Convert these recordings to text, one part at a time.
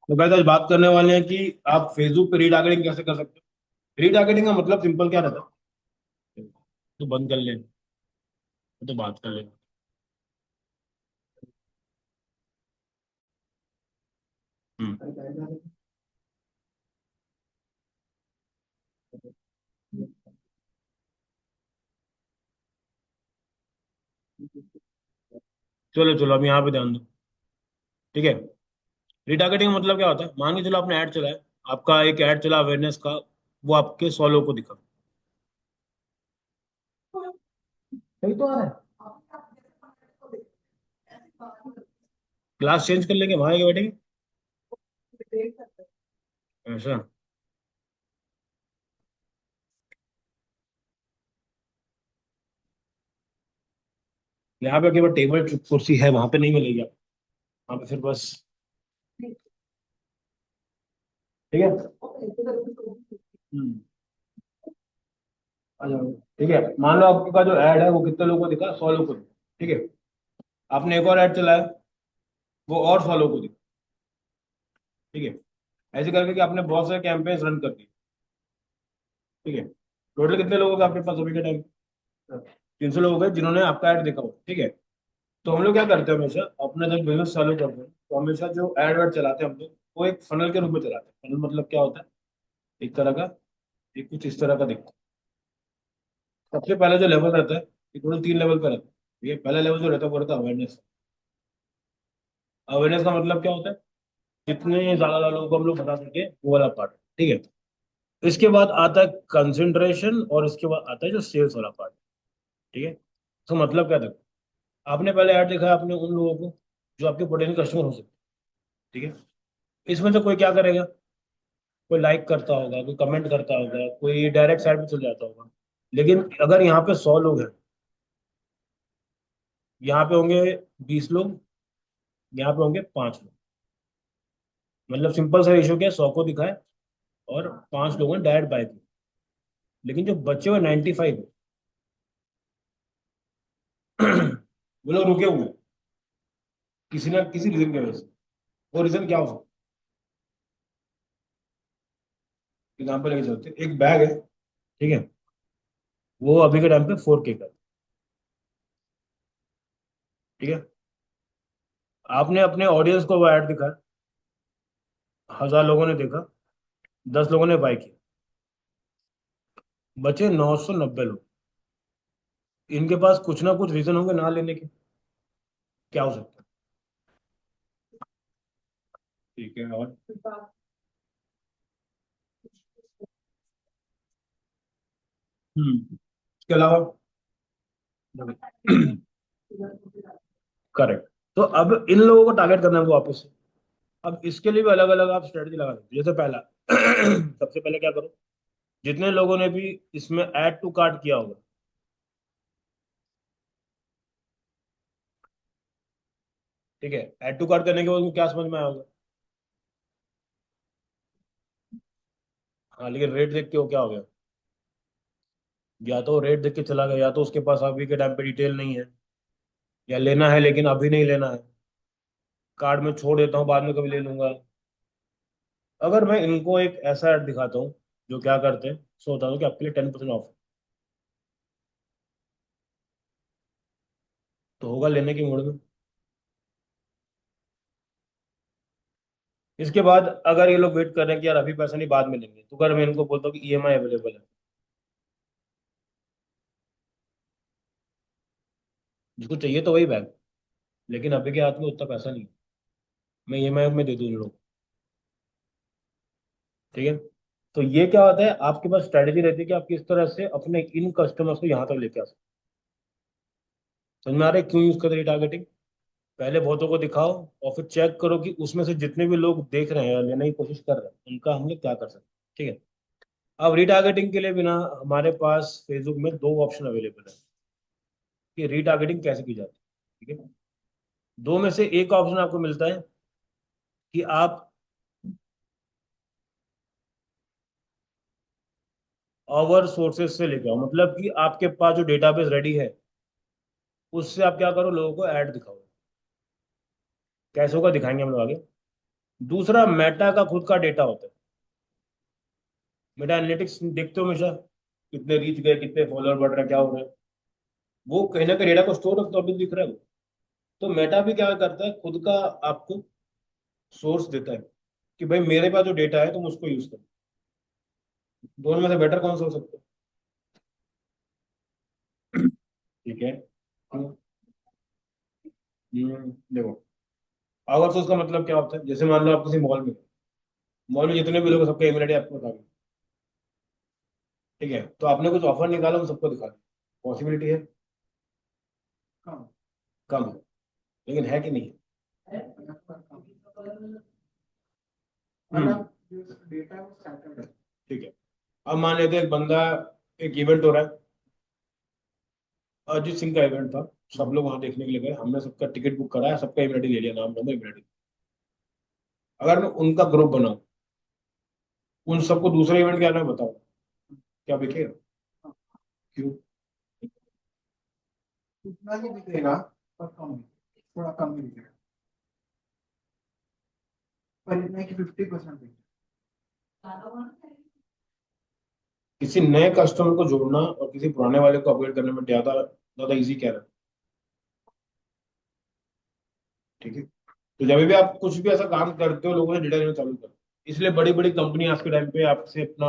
तो गाइस आज बात करने वाले हैं कि आप फेसबुक पे रीटारगेटिंग कैसे कर सकते हो। रीटारगेटिंग का मतलब सिंपल क्या रहता है, तो बंद कर ले तो बात कर ले। हम्म। चलो चलो अब यहाँ पे ध्यान दो। ठीक है। रीटारगेटिंग का मतलब क्या होता है, मान के चलो आपने ऐड चलाया, आपका एक ऐड चला अवेयरनेस का, वो आपके 100 लोगों को दिखा। सही तो आ रहा है। क्लास चेंज कर लेंगे, वहां आके बैठेंगे। ऐसा। यहाँ पे केवल टेबल कुर्सी है, वहां पे नहीं मिलेगी आप। वहां पे फिर बस। ठीक है। हम्म। आ जाओ। ठीक है, मान लो आपका जो ऐड है वो कितने लोगों को दिखा, 100 लोगों को दिखा। ठीक है। आपने एक और ऐड चलाया, वो और 100 लोगों को दिखा। ठीक है। ऐसे करके कि आपने बहुत सारे कैंपेन्स रन कर दिए। ठीक है। टोटल कितने लोगों का आपके पास अभी के टाइम? 300 लोग हैं जिन्होंने आपका ऐड देखा हो। ठीक है। तो हम लोग क्या करते हैं, हमेशा अपना जब बिजनेस चालू करते हैं तो हमेशा जो ऐड वैड चलाते हैं हम लोग, वो एक फनल के रूप में चलाते हैं। फनल मतलब क्या होता है? एक तरह का, एक कुछ इस तरह का दिखता है। सबसे पहले जो लेवल रहता है, ये टोटल 3 लेवल का रहता है। ये पहला लेवल जो रहता है वो रहता है अवेयरनेस। अवेयरनेस का मतलब क्या होता है? जितने ज्यादा लोगों को हम लोग बता सके वो वाला पार्ट। ठीक है। इसके बाद आता है कंसंट्रेशन, और इसके बाद आता है जो सेल्स वाला पार्ट। ठीक है। तो मतलब क्या देखो, आपने पहले ऐड देखा है आपने उन लोगों को जो आपके पोटेंशियल कस्टमर हो सकते हैं। ठीक है। इसमें से कोई क्या करेगा? कोई लाइक करता होगा, कोई कमेंट करता होगा, कोई डायरेक्ट साइड में चल जाता होगा। लेकिन अगर यहाँ पे 100 लोग हैं, यहाँ पे होंगे 20 लोग, यहाँ पे होंगे 5 लोग। मतलब सिंपल सा रेशियो क्या है, 100 को दिखाए और 5 लोगों ने डायरेक्ट बाय किया। लेकिन जो बचे हुए 95 वो लोग रुके हुए हैं किसी ना किसी रीजन की वजह से। वो रीजन क्या हो सकता है? एग्जाम्पल लेके चलते हैं, एक बैग है। ठीक है। वो अभी के टाइम पे 4K का है। ठीक है। आपने अपने ऑडियंस को वो ऐड दिखाया, 1000 लोगों ने देखा, 10 लोगों ने बाय किया, बचे 990 लोग। इनके पास कुछ ना कुछ रीजन होंगे ना लेने के। क्या हो सकता है? ठीक है। और इसके अलावा करेक्ट। तो अब इन लोगों को टारगेट करना है वो वापस से। अब इसके लिए भी अलग अलग आप स्ट्रेटजी लगा सकते हो। जैसे पहला सबसे पहले क्या करो, जितने लोगों ने भी इसमें ऐड टू कार्ट किया होगा। ठीक है। ऐड टू कार्ट करने के बाद उनको क्या समझ में आया होगा? हाँ, लेकिन रेट देख के वो क्या हो गया? या तो रेट देख के चला गया, या तो उसके पास अभी के टाइम पे डिटेल नहीं है, या लेना है लेकिन अभी नहीं लेना है, कार्ड में छोड़ देता हूँ बाद में कभी ले लूंगा। अगर मैं इनको एक ऐसा ऐड दिखाता हूँ जो क्या करते हैं, सो होता हूँ कि आपके लिए 10% ऑफ, तो होगा लेने की मूड में। इसके बाद अगर ये लोग वेट कर रहे हैं कि यार अभी पैसा नहीं बाद में लेंगे, तो अगर मैं इनको बोलता हूँ कि ईएमआई अवेलेबल है, जिसको चाहिए तो वही बैग, लेकिन अभी के हाथ में उतना पैसा नहीं है, मैं ईएमआई में दे दूँ उन लोग को। ठीक है। तो ये क्या होता है, आपके पास स्ट्रेटेजी रहती है कि आप किस तरह से अपने इन कस्टमर्स को यहाँ तक लेके आ सकते हैं। समझ में आ रहा है क्यों यूज कर रही टारगेटिंग? पहले बहुतों को दिखाओ, और फिर चेक करो कि उसमें से जितने भी लोग देख रहे हैं या लेने की कोशिश कर रहे हैं, उनका हम लोग क्या कर सकते हैं। ठीक है। अब रीटारगेटिंग के लिए बिना हमारे पास फेसबुक में दो ऑप्शन अवेलेबल है कि रीटारगेटिंग कैसे की जाती है। ठीक है। दो में से एक ऑप्शन आपको मिलता है कि आप और सोर्सेज से लेके आओ, मतलब कि आपके पास जो डेटाबेस रेडी है उससे आप क्या करो, लोगों को ऐड दिखाओ। कैसे होगा दिखाएंगे हम लोग आगे। दूसरा मेटा का खुद का डेटा होता है। मेटा एनालिटिक्स देखते हो हमेशा, कितने रीच गए, कितने फॉलोअर बढ़ रहे हैं, क्या हो रहा है। वो कहीं ना कहीं डेटा को स्टोर रखता है, अभी दिख रहा है वो। तो मेटा भी क्या करता है, खुद का आपको सोर्स देता है कि भाई मेरे पास जो डेटा है तुम उसको यूज करो। दोनों में से बेटर कौन सा हो सकता है? ठीक है। देखो, आवर सोर्स का मतलब क्या होता है, जैसे मान लो आप किसी मॉल में, मॉल में जितने भी लोग हैं, सबका ईमेल आईडी आपको बता दें। ठीक है, तो आपने कुछ ऑफर निकाला, वो सबको दिखा दें। पॉसिबिलिटी है? कम। कम है, लेकिन है कि नहीं है? मतलब डेटा है वो स्टैंडर्ड है। ठीक है। अब मान लेते हैं एक बंदा, एक इवेंट हो रहा है, अरिजीत सिंह का इवेंट था, सब लोग वहां देखने के लिए गए, हमने सबका टिकट बुक कराया, सबका ईमेल आईडी ले लिया, नाम नंबर ईमेल आईडी। अगर मैं उनका ग्रुप बनाऊं, उन सबको दूसरे इवेंट के बारे में बताऊं, क्या बिकेगा? क्यों? उतना ही बिकेगा, पर कम बिकेगा, थोड़ा कम ही बिकेगा, पर इतना कि 50% बिकेगा। किसी नए कस्टमर को जोड़ना और किसी पुराने वाले को अपग्रेड करने में ज्यादा ज्यादा इजी क्या है? ठीक है। तो जब भी आप कुछ भी ऐसा काम करते हो, लोगों से डेटा लेना चालू करो। इसलिए बड़ी बड़ी कंपनी आज के टाइम पे आपसे अपना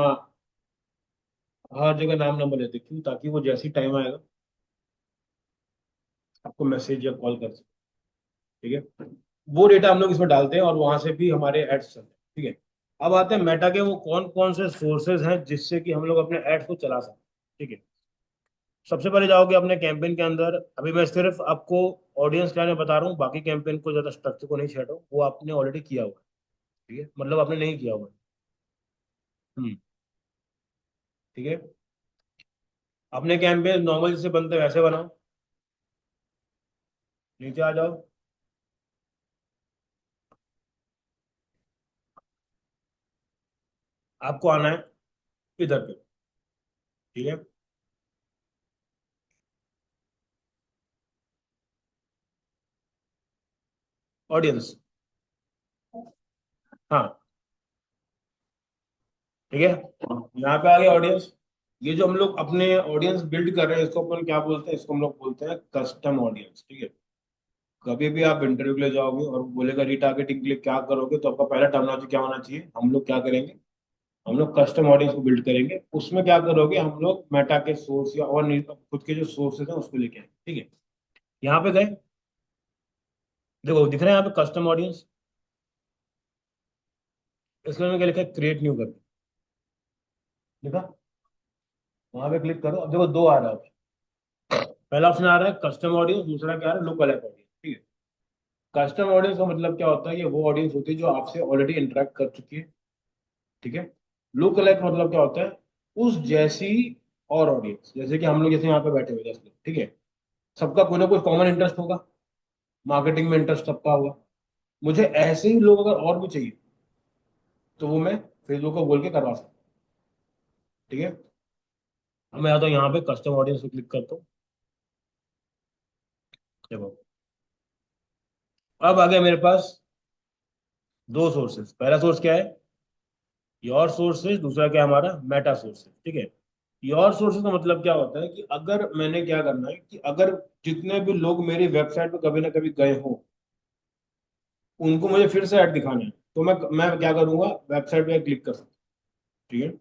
हर जगह नाम नंबर लेते, क्यों? ताकि वो जैसी टाइम आएगा आपको मैसेज या कॉल कर सके। ठीक है। वो डेटा हम लोग इसमें डालते हैं और वहां से भी हमारे एड्स चलते हैं। ठीक है। अब आते हैं मेटा के वो कौन कौन से सोर्सेज हैं जिससे कि हम लोग अपने एड्स को चला सकते हैं। ठीक है। सबसे पहले जाओगे अपने कैंपेन के अंदर। अभी मैं सिर्फ आपको ऑडियंस क्या बता रहा हूँ, बाकी कैंपेन को ज्यादा स्ट्रक्चर को नहीं छेड़ो, वो आपने ऑलरेडी किया हुआ है। ठीक है, मतलब आपने नहीं किया हुआ है। हम्म। ठीक है। अपने कैंपेन नॉर्मल जैसे बनते हैं वैसे बनाओ। नीचे आ जाओ। आपको आना है इधर पे। ठीक है। ऑडियंस। हाँ। ठीक है। यहाँ पे आ गया ऑडियंस। ये जो हम लोग अपने ऑडियंस बिल्ड कर रहे हैं, इसको अपन क्या बोलते हैं? इसको हम लोग बोलते हैं कस्टम ऑडियंस। ठीक है। कभी भी आप इंटरव्यू के लिए जाओगे और बोलेगा रीटारगेटिंग के लिए क्या करोगे, तो आपका पहला टर्मिनोलॉजी क्या होना चाहिए? हम लोग क्या करेंगे, हम लोग कस्टम ऑडियंस को बिल्ड करेंगे। उसमें क्या करोगे, हम लोग मेटा के सोर्स या और खुद के जो सोर्सेज हैं उसको लेके आएंगे। ठीक है। यहाँ पे गए, देखो दिख रहा है यहाँ पे कस्टम ऑडियंस। इसमें क्या लिखा है? क्रिएट न्यू करके लिखा। वहां पे क्लिक करो, अब देखो दो आ रहा है। पहला ऑप्शन आ रहा है कस्टम ऑडियंस, दूसरा क्या आ रहा है? Look alike audience. ठीक है। कस्टम ऑडियंस का मतलब क्या होता है? ये वो ऑडियंस होती है जो आपसे ऑलरेडी इंटरेक्ट कर चुकी है। ठीक है। लुक अलाइक मतलब क्या होता है? उस जैसी और ऑडियंस, जैसे कि हम लोग जैसे यहाँ पे बैठे हुए 10 लोग। ठीक है। सबका कोई ना कोई कॉमन इंटरेस्ट होगा, मार्केटिंग में इंटरेस्ट सबका होगा। मुझे ऐसे ही लोग अगर और भी चाहिए, तो वो मैं फेसबुक को बोल के करवा सकता हूँ। ठीक है। अब मैं आता हूँ यहाँ पे कस्टम ऑडियंस पे क्लिक करता हूँ। देखो, अब आ गया मेरे पास दो सोर्सेस। पहला सोर्स क्या है? Your sources. दूसरा क्या है हमारा? Meta sources. ठीक है। योर सोर्सेज का मतलब क्या होता है कि अगर मैंने क्या करना है कि अगर जितने भी लोग मेरी वेबसाइट पे कभी ना कभी गए हो, उनको मुझे फिर से ऐड दिखाना है, तो मैं क्या करूंगा? वेबसाइट पे क्लिक कर सकता हूँ। ठीक है।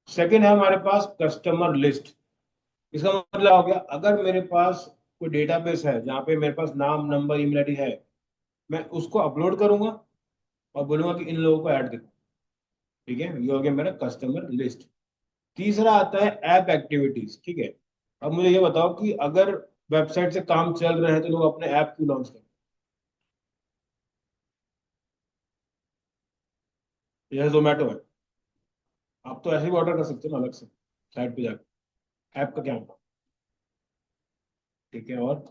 सेकेंड है हमारे पास कस्टमर लिस्ट। इसका मतलब हो गया, अगर मेरे पास कोई डेटाबेस है जहाँ पे मेरे पास नाम नंबर ईमेल आईडी है, मैं उसको अपलोड करूंगा और बोलूंगा कि इन लोगों को ऐड देखो। ठीक है, ये हो गया मेरा कस्टमर लिस्ट। तीसरा आता है ऐप एक्टिविटीज। ठीक है। अब मुझे ये बताओ कि अगर वेबसाइट से काम चल रहे हैं तो लोग अपने ऐप क्यों लॉन्च करें? जैसे जोमेटो है, आप तो ऐसे भी ऑर्डर कर सकते हो ना अलग से, साइट पे जाकर। ऐप का क्या होगा? ठीक है। और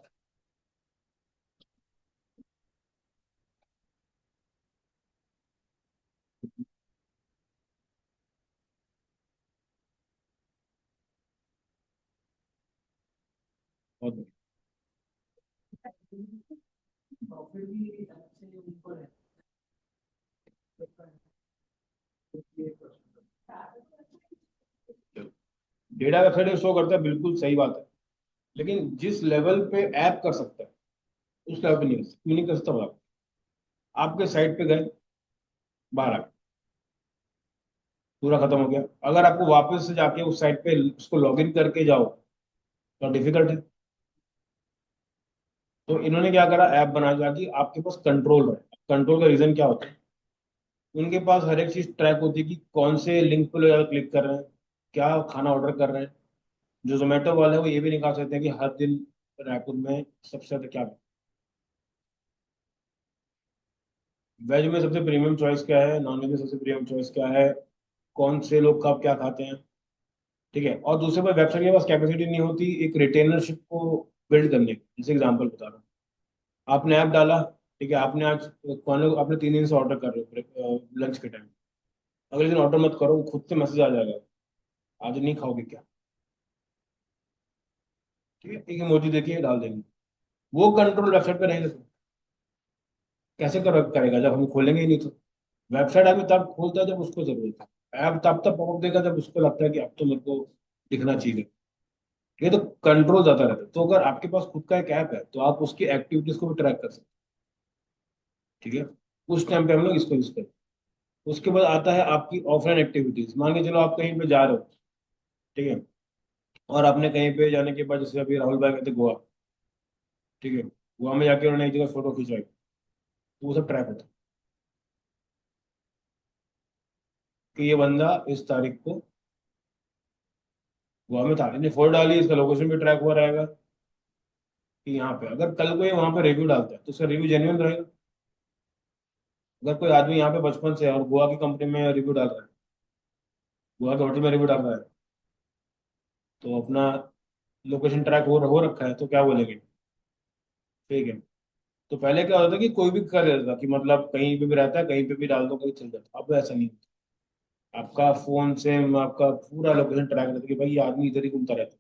डेटा वेबसाइट शो करता है, बिल्कुल सही बात है, लेकिन जिस लेवल पे ऐप कर सकता है उस लेवल पे नहीं कर सकता। क्यों नहीं कर सकता बोला? आपके साइट पे गए, बाहर आ गए, पूरा खत्म हो गया। अगर आपको वापस से जाके उस साइट पे उसको लॉग इन करके जाओ तो डिफिकल्ट है। तो इन्होंने क्या करा, ऐप बना दिया कि आपके पास कंट्रोल है। कंट्रोल का रीजन क्या होता है? उनके पास हर एक चीज ट्रैक होती है कि कौन से लिंक पे लोग ज्यादा क्लिक कर रहे हैं, क्या खाना ऑर्डर कर रहे हैं। जो जोमेटो वाले हैं वो ये भी निकाल सकते हैं कि हर दिन रायपुर में सबसे ज्यादा क्या, वेज में सबसे प्रीमियम चॉइस क्या है, नॉन वेज में सबसे प्रीमियम चॉइस क्या है, कौन से लोग कब क्या खाते हैं। ठीक है। और दूसरे पर वेबसाइट के पास कैपेसिटी नहीं होती एक रिटेनरशिप को बिल्ड करने की। जैसे एग्जांपल बता रहा हूँ, आपने ऐप डाला, ठीक है, आपने आज खाने को आपने 3 दिन से ऑर्डर कर रहे हो लंच के टाइम, अगले दिन ऑर्डर मत करो, वो खुद से मैसेज आ जाएगा, आज नहीं खाओगे क्या? ठीक है, एक इमोजी देखिए डाल देंगे। वो कंट्रोल वेबसाइट पे रहेगा तो कैसे करेगा जब हम खोलेंगे ही नहीं तो? वेबसाइट आदमी तब खोलता है जब उसको जरूरत है, ऐप तब तक पॉपअप देगा जब उसको लगता है कि अब तो मेरे को दिखना चाहिए। ये तो कंट्रोल ज्यादा रहता है। तो अगर आपके पास खुद का एक ऐप है तो आप उसकी एक्टिविटीज को भी ट्रैक कर सकते हैं। ठीक है, उस टाइम पे हम लोग इसको यूज करते हैं। उसके बाद आता है आपकी ऑफलाइन एक्टिविटीज। मान के चलो आप कहीं पे जा रहे हो, ठीक है, और आपने कहीं पे जाने के बाद, जैसे अभी राहुल भाई गए थे गोवा, ठीक है, गोवा में जाके उन्होंने एक जगह फोटो खिंचवाई, तो वो सब ट्रैक होता है कि ये बंदा इस तारीख को गोवा में था, इसने फोटो डाली, इसका लोकेशन भी ट्रैक हुआ रहेगा कि यहाँ पे। अगर कल को ये वहां पे रिव्यू डालता है तो उसका रिव्यू जेन्युइन रहेगा। अगर कोई आदमी यहाँ पे बचपन से है और गोवा की कंपनी में रिव्यू डाल रहा है, गोवा के होटल में रिव्यू डाल रहा है, तो अपना लोकेशन ट्रैक हो रखा है, तो क्या बोलेंगे? ठीक है। तो पहले क्या होता था कि कोई भी कर देता था कि मतलब कहीं पे भी रहता है, कहीं पे भी डाल दो, कहीं चल जाता। अब ऐसा नहीं होता। आपका फोन से आपका पूरा लोकेशन ट्रैक रहता है कि भाई ये आदमी इधर ही घूमता रहता है,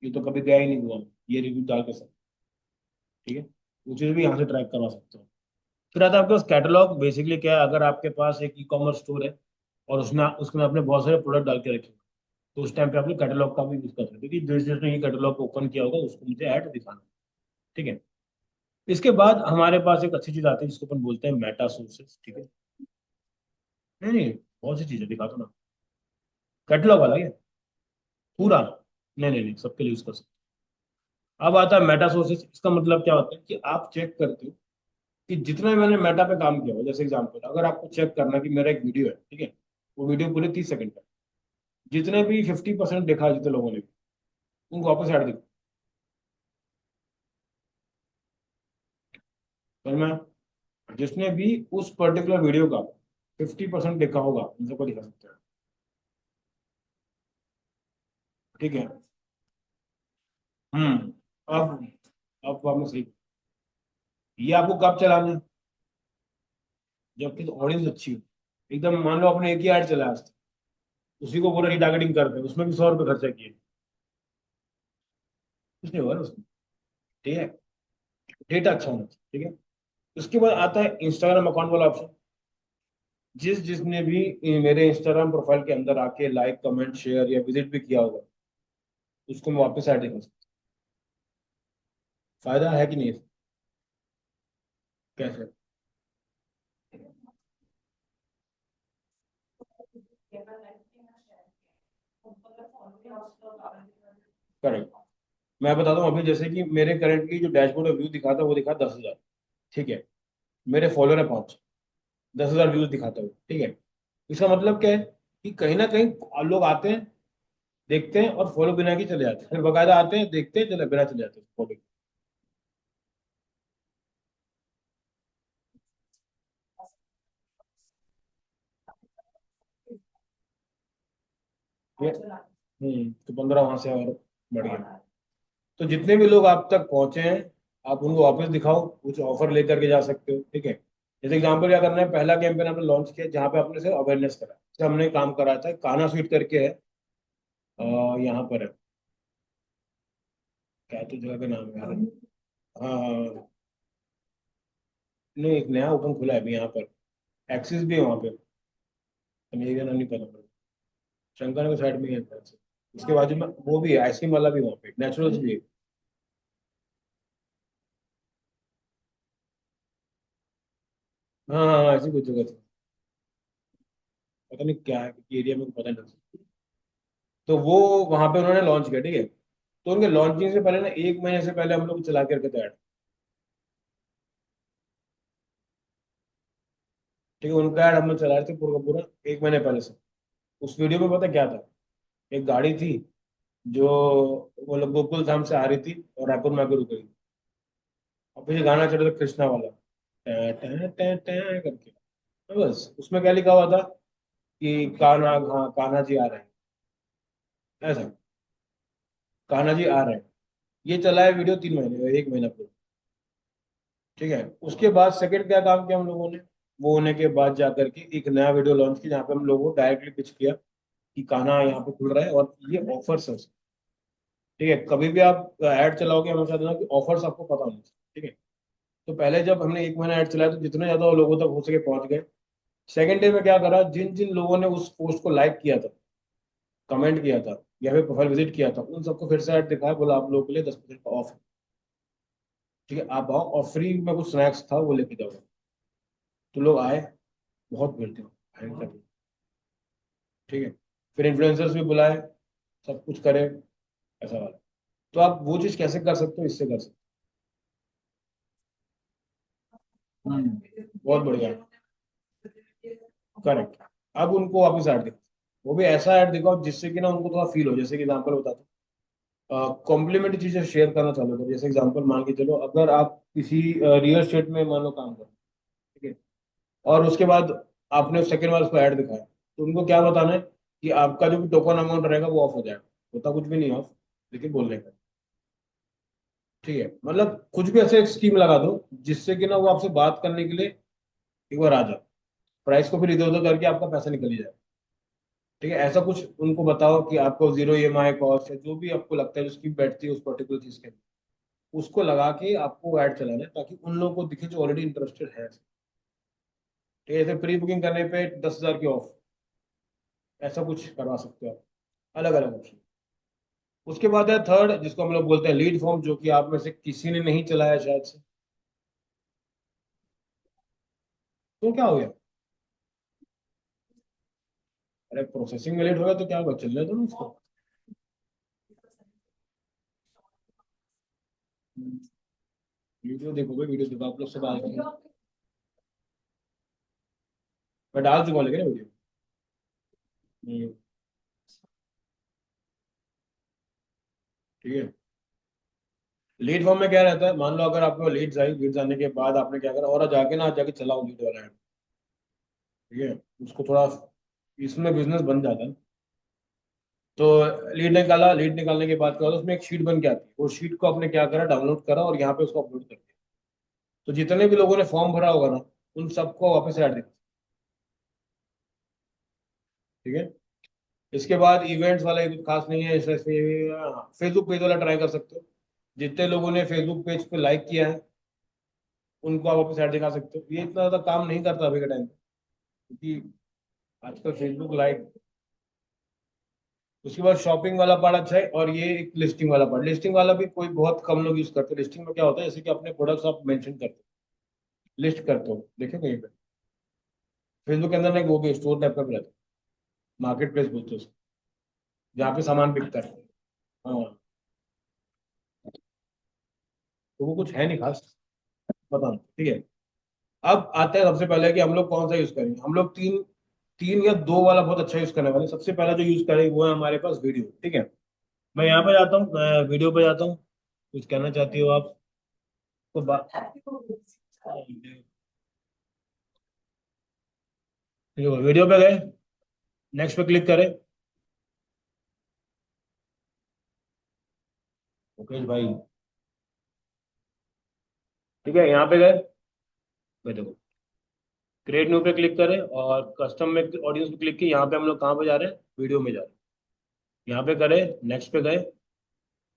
ये तो कभी गया ही नहीं गोवा में, ये रिव्यू डाल के सब। ठीक है, वो चीज़ भी यहाँ से ट्रैक करवा सकते हो। फिर आता है आपके पास कैटलॉग। बेसिकली क्या है, अगर आपके पास एक ई कॉमर्स स्टोर है और उसमें उसमें आपने बहुत सारे प्रोडक्ट डाल के रखे, तो उस टाइम पे आप लोग कैटलॉग का भी यूज कर सकते हो कि जिस जिसने ये कैटलॉग ओपन किया होगा उसको मुझे ऐड दिखाना। ठीक है। इसके बाद हमारे पास एक अच्छी चीज आती है जिसको अपन बोलते हैं मेटा सोर्सेस। ठीक है। नहीं नहीं, बहुत सी चीजें दिखा दो ना। कैटलॉग वाला ये पूरा, नहीं नहीं नहीं, सबके लिए यूज कर सकते हो। अब आता है मेटा सोर्सेस। इसका मतलब क्या होता है कि आप चेक करते हो कि जितना भी मैंने मेटा पे काम किया हो। जैसे एग्जांपल, अगर आपको चेक करना है कि मेरा एक वीडियो है, ठीक है, वो वीडियो पूरे 30 सेकंड का, जितने भी 50% देखा जितने लोगों ने, उनको वापस ऐड दिखा। पर मैं, जिसने भी उस पर्टिकुलर वीडियो का 50% देखा होगा उन सबको दिखा सकते हैं। ठीक है। हम्म। अब आपने सही, ये आपको कब चलाना है? जबकि तो ऑडियंस अच्छी हो। एकदम मान लो आपने एक ही ऐड चलाया आज तक, उसी को पूरा रिटारगेटिंग करते हैं, उसमें भी 100 रुपये खर्चा किए, कुछ नहीं होगा ना उसमें। ठीक है, डेटा अच्छा होना चाहिए। ठीक है। उसके बाद आता है इंस्टाग्राम अकाउंट वाला ऑप्शन। जिसने भी मेरे इंस्टाग्राम प्रोफाइल के अंदर आके लाइक कमेंट शेयर या विजिट भी किया होगा, उसको मैं वापस ऐड कर सकता हूँ। फायदा है कि नहीं? कैसे? करेक्ट। मैं बता दूं, अभी जैसे कि मेरे करंटली जो डैशबोर्ड व्यू दिखाता है वो दिखा 10,000। ठीक है। मेरे फॉलोअर है 5, 10,000 व्यूज दिखाता है। ठीक है। इसका मतलब क्या है कि कहीं ना कहीं लोग आते हैं, देखते हैं और फॉलो बिना के चले जाते हैं, फिर बकायदा आते हैं, देखते हैं, चले बिना चले जाते हैं फॉलो। तो 15 वहां से और बढ़ गया। तो जितने भी लोग आप तक पहुंचे हैं, आप उनको वापस दिखाओ, कुछ ऑफर लेकर के जा सकते हो। ठीक है। जैसे एग्जांपल क्या करना है, पहला कैंपेन हमने लॉन्च किया जहाँ पे आपने सिर्फ अवेयरनेस करा, जैसे हमने काम करा था, काना स्वीट करके है, यहाँ पर है, क्या तो जगह का नाम है यार। हाँ हाँ हाँ। नहीं, एक नया ओपन खुला है अभी यहाँ पर, एक्सिस भी है वहाँ पे, तो मेरे का नाम नहीं पता मुझे। शंकर नगर साइड में ही है शायद से। उसके बाजू में वो भी है, आइसक्रीम वाला भी वहाँ पे, नेचुरल्स भी है। हाँ हाँ हाँ, ऐसी कुछ जगह थी, पता नहीं क्या है एरिया में, पता नहीं। तो वो वहां पे उन्होंने लॉन्च किया, ठीक है। तो उनके लॉन्चिंग से पहले ना, 1 महीने से पहले हम लोग चला के रखे थे ऐड। ठीक है, उनका ऐड हम लोग चला रहे थे पूरा का पूरा 1 महीने पहले से। उस वीडियो में पता क्या था, एक गाड़ी थी जो वो लोग गोकुल धाम से आ रही थी और रायपुर में आके रुक गई। और पीछे गाना चल रहा था कृष्णा वाला, टै टै टै टै करके। तो बस उसमें क्या लिखा हुआ था कि कान्हा, हाँ कान्हा जी आ रहे हैं, ऐसा, कान्हा जी आ रहे हैं। ये चला है वीडियो 3 महीने, 1 महीना पूरा। ठीक है, उसके बाद सेकंड क्या काम किया हम लोगों ने, वो होने के बाद जाकर के एक नया वीडियो लॉन्च किया जहाँ पे हम लोगों को डायरेक्टली पिच किया कि कान्हा यहाँ पे खुल रहा है और ये ऑफर्स है उसके। ठीक है, कभी भी आप ऐड चलाओगे हमेशा देना कि ऑफर्स आपको पता होना चाहिए। ठीक है। तो पहले जब हमने 1 महीना ऐड चलाया तो जितने ज्यादा लोगों तक हो सके पहुंच गए। सेकंड डे में क्या करा, जिन जिन लोगों ने उस पोस्ट को लाइक किया था, कमेंट किया था या फिर प्रोफाइल विजिट किया था, उन सबको फिर से ऐड दिखाया, बोला आप लोगों के लिए 10% का ऑफ है। ठीक है, आप आओ और फ्री में कुछ स्नैक्स था वो लेके जाओ। तो लोग आए, बहुत भीड़ थी, भयंकर भीड़। ठीक है, फिर इन्फ्लुएंसर्स भी बुलाए, सब कुछ करे, ऐसा वाला। तो आप वो चीज कैसे कर सकते हो, इससे कर सकते हो। बहुत बढ़िया। करेक्ट। अब उनको वापस ऐड दिखाओ, वो भी ऐसा ऐड दिखाओ जिससे कि ना उनको थोड़ा फील हो। जैसे कि एग्जाम्पल बताता हूँ, कॉम्प्लीमेंट्री चीजें शेयर करना चालू करो। जैसे एग्जाम्पल मान के चलो, अगर आप किसी रियल एस्टेट में मान लो काम करो, ठीक है, और उसके बाद आपने सेकंड बार उसको ऐड दिखाया, तो उनको क्या बताना है कि आपका जो भी टोकन अमाउंट रहेगा वो ऑफ हो जाएगा। होता कुछ भी नहीं ऑफ, लेकिन बोलने का। ठीक है, मतलब कुछ भी ऐसे स्कीम लगा दो जिससे कि ना वो आपसे बात करने के लिए एक बार आ जाए। प्राइस को फिर इधर उधर करके आपका पैसा निकल ही जाए। ठीक है, ऐसा कुछ उनको बताओ कि आपको 0 EMI कॉस्ट है, जो भी आपको लगता है जो स्कीम बैठती है उस पर्टिकुलर चीज के अंदर, उसको लगा के आपको ऐड चलाना है ताकि उन लोगों को दिखे जो ऑलरेडी इंटरेस्टेड है। ठीक है, जैसे प्री बुकिंग करने पे 10,000 की ऑफ, ऐसा कुछ करवा सकते हो आप, अलग अलग ऑप्शन। उसके बाद है थर्ड, जिसको हम लोग बोलते हैं लीड फॉर्म, जो कि आप में से किसी ने नहीं चलाया शायद से। तो क्या हो गया? अरे प्रोसेसिंग में लेट हो गया तो क्या होगा, चलने दो ना उसको। वीडियो देखोगे, वीडियो देखो, आप लोग से बात करें। मैं डाल चुका हूँ लेकिन वीडियो। हम्म, ठीक है। लीड फॉर्म में क्या रहता है, मान लो अगर आपको लीड्स आई, लीड्स आने के बाद आपने क्या करा, और जाके ना जाके चलाओ लीड वाला ऐड। ठीक है, उसको थोड़ा इसमें बिजनेस बन जाता है। तो लीड निकाला, लीड निकालने के बाद क्या होता है, उसमें एक शीट बन के आती है। वो शीट को आपने क्या करा, डाउनलोड करा और यहाँ पे उसको अपलोड कर दिया। तो जितने भी लोगों ने फॉर्म भरा होगा ना, उन सबको वापस ऐड दिखा। ठीक है। इसके बाद इवेंट्स वाला ये कुछ खास नहीं है, ऐसे फेसबुक पेज वाला ट्राई कर सकते हो। जितने लोगों ने फेसबुक पेज पे लाइक किया है उनको आप वापस ऐड दिखा सकते हो। ये इतना ज्यादा काम नहीं करता अभी के टाइम पे, क्योंकि आजकल फेसबुक लाइक। उसके बाद शॉपिंग वाला पार्ट अच्छा है, और ये एक लिस्टिंग वाला पार्ट। लिस्टिंग वाला भी कोई बहुत कम लोग यूज करते हैं। लिस्टिंग में क्या होता है, जैसे कि अपने प्रोडक्ट्स आप मेंशन करते हो, लिस्ट करते हो, देखो कहीं पे फेसबुक के अंदर ना एक वो भी स्टोर टाइप का भी रहता है, मार्केट प्लेस बोलते हैं उसको, जहाँ पे सामान बिकता है। हाँ, तो वो कुछ है नहीं खास, बताना। ठीक है, अब आते हैं सबसे पहले कि हम लोग कौन सा यूज करेंगे। हम लोग तीन तीन या दो वाला बहुत अच्छा यूज करने वाले। सबसे पहला जो यूज करेंगे वो है हमारे पास वीडियो। ठीक है, मैं यहाँ पे जाता हूँ, वीडियो पे जाता हूँ। कुछ कहना चाहती हो आप? तो वीडियो पे गए, नेक्स्ट पे क्लिक करें। ओके भाई, ठीक है, यहाँ पे गए, भाई देखो, क्रिएट न्यू पे क्लिक करें और कस्टम में ऑडियंस पे क्लिक किए। यहाँ पे हम लोग कहाँ पे जा रहे हैं, वीडियो में जा रहे हैं। यहाँ पे करें, नेक्स्ट पे गए।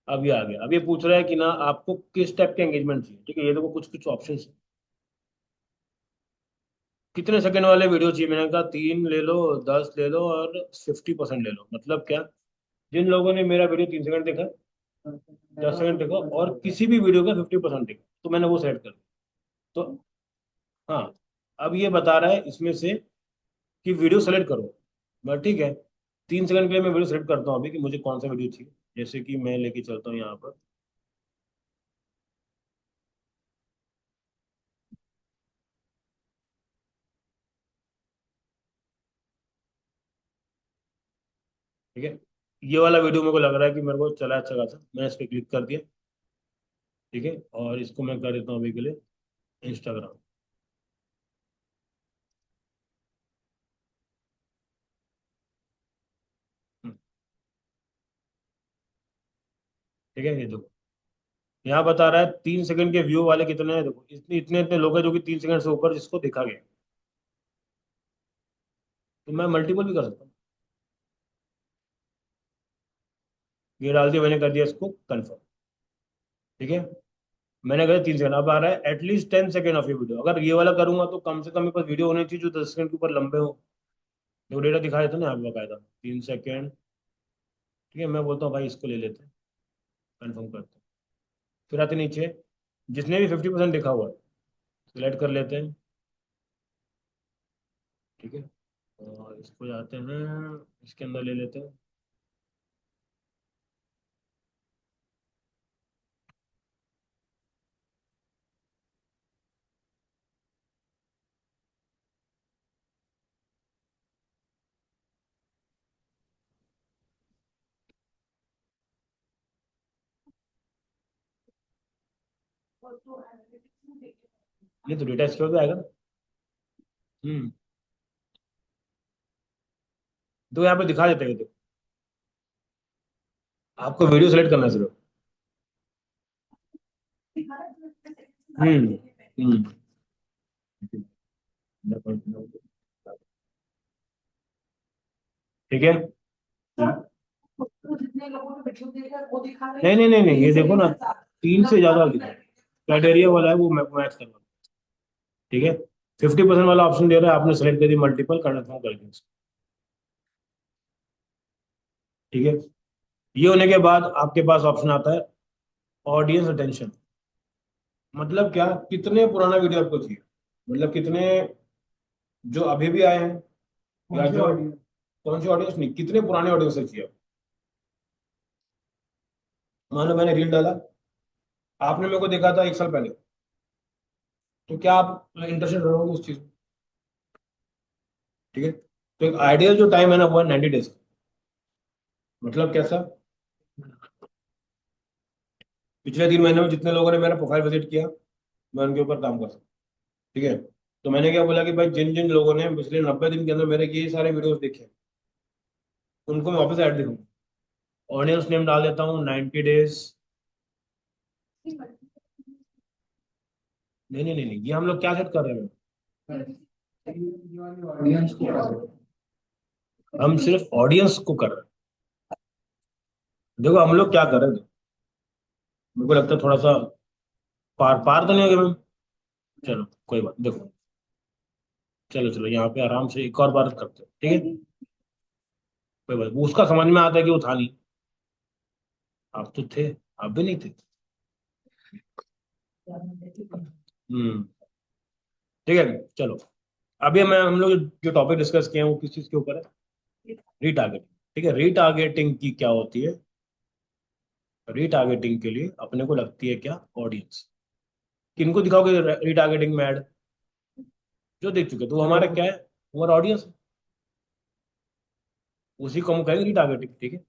अब ये आ गया। अब ये पूछ रहा है कि ना आपको किस टाइप के एंगेजमेंट चाहिए। ठीक है, ये देखो कुछ कुछ ऑप्शन। कितने सेकंड वाले वीडियो चाहिए, मैंने कहा 3 ले लो, 10 ले लो और 50% ले लो। मतलब क्या, जिन लोगों ने मेरा वीडियो 3 सेकंड देखा, 10 सेकंड देखा, और किसी भी वीडियो का 50% देखा, तो मैंने वो सेलेक्ट कर दिया। तो हाँ, अब ये बता रहा है इसमें से कि वीडियो सेलेक्ट करो। बस ठीक है, 3 सेकंड के लिए मैं वीडियो सेलेक्ट करता हूँ अभी कि मुझे कौन सा वीडियो चाहिए। जैसे कि मैं लेके चलता हूँ यहाँ पर। ठीक है, ये वाला वीडियो मेरे को लग रहा है कि मेरे को चला अच्छा खासा, मैंने इस पर क्लिक कर दिया। ठीक है, और इसको मैं कर देता हूँ अभी के लिए इंस्टाग्राम। ठीक है, ये देखो, यहाँ बता रहा है 3 सेकंड के व्यू वाले कितने हैं। देखो, इतने इतने इतने लोग हैं जो कि 3 सेकंड से ऊपर जिसको देखा गया। तो मैं मल्टीपल भी कर सकता हूँ। ये डाल दिया मैंने, कर दिया इसको कंफर्म। ठीक है, मैंने कहा 3 सेकंड, अब आ रहा है एटलीस्ट 10 सेकंड ऑफ ये वीडियो। अगर ये वाला करूंगा तो कम से कम मेरे पास वीडियो होनी चाहिए जो 10 सेकंड के ऊपर लंबे हो। जो डेटा दिखाया था ना यहाँ पे बकायदा 3 सेकंड। ठीक है, मैं बोलता हूँ भाई इसको ले लेते हैं, कन्फर्म करते हैं। फिर आते नीचे, जिसने भी 50% लिखा हुआ है सिलेक्ट कर लेते हैं। ठीक है, और इसको जाते हैं, इसके अंदर ले लेते हैं। ये तो डेटा इसके ऊपर आएगा ना। हम्म, तो यहाँ पे दिखा देते हैं। तो आपको वीडियो सेलेक्ट करना है सिर्फ। हम्म। हम्म। ठीक है। नहीं नहीं नहीं नहीं, ये देखो ना, 3 से ज्यादा लिखा है। क्राइटेरिया वाला है वो मैच करना। ठीक है, 50% वाला ऑप्शन दे रहा है, आपने सेलेक्ट कर दी मल्टीपल, कन्फर्म कर दिया। ठीक है, ये होने के बाद आपके पास ऑप्शन आता है ऑडियंस अटेंशन। मतलब क्या, कितने पुराना वीडियो आपको चाहिए, मतलब कितने जो अभी भी आए हैं, या जो कौन सी ऑडियंस नहीं, कितने पुराने ऑडियंस से चाहिए। मान लो मैंने रील डाला, आपने मेरे को देखा था 1 साल पहले, तो क्या आप इंटरेस्टेड रहोगे उस चीज में। ठीक है, तो एक आइडियल जो टाइम है ना वो है 90 डेज। मतलब कैसा, पिछले 3 महीने में जितने लोगों ने मेरा प्रोफाइल विजिट किया, मैं उनके ऊपर काम कर सकता हूँ। ठीक है, तो मैंने क्या बोला कि भाई जिन जिन लोगों ने पिछले 90 दिन के अंदर मेरे ये सारे वीडियोस देखे, उनको मैं वापस ऐड दिखाऊंगा। ऑडियंस नेम डाल देता हूँ 90 डेज। नहीं नहीं नहीं नहीं, ये हम लोग क्या सेट कर रहे हैं, ऑडियंस को कर रहे हैं। हम सिर्फ ऑडियंस को कर रहे हैं। देखो हम लोग क्या कर रहे हैं, मेरे को लगता है थोड़ा सा पार पार तो नहीं हो गया मैम। चलो कोई बात, देखो, चलो चलो यहाँ पे आराम से एक और बार करते हैं। ठीक है, कोई बात, वो उसका समझ में आता है कि वो था नहीं। आप तो थे, आप भी नहीं थे। हम्म। ठीक है, चलो, अभी हम लोग जो टॉपिक डिस्कस किए हैं वो किस चीज के ऊपर है, रीटारगेटिंग। ठीक है, रीटारगेटिंग की क्या होती है। रीटारगेटिंग के लिए अपने को लगती है क्या, ऑडियंस। किनको दिखाओगे रीटारगेटिंग में ऐड, जो देख चुके, तो वो हमारा क्या है, हमारा ऑडियंस। उसी को हम कहेंगे रीटारगेटिंग। ठीक है,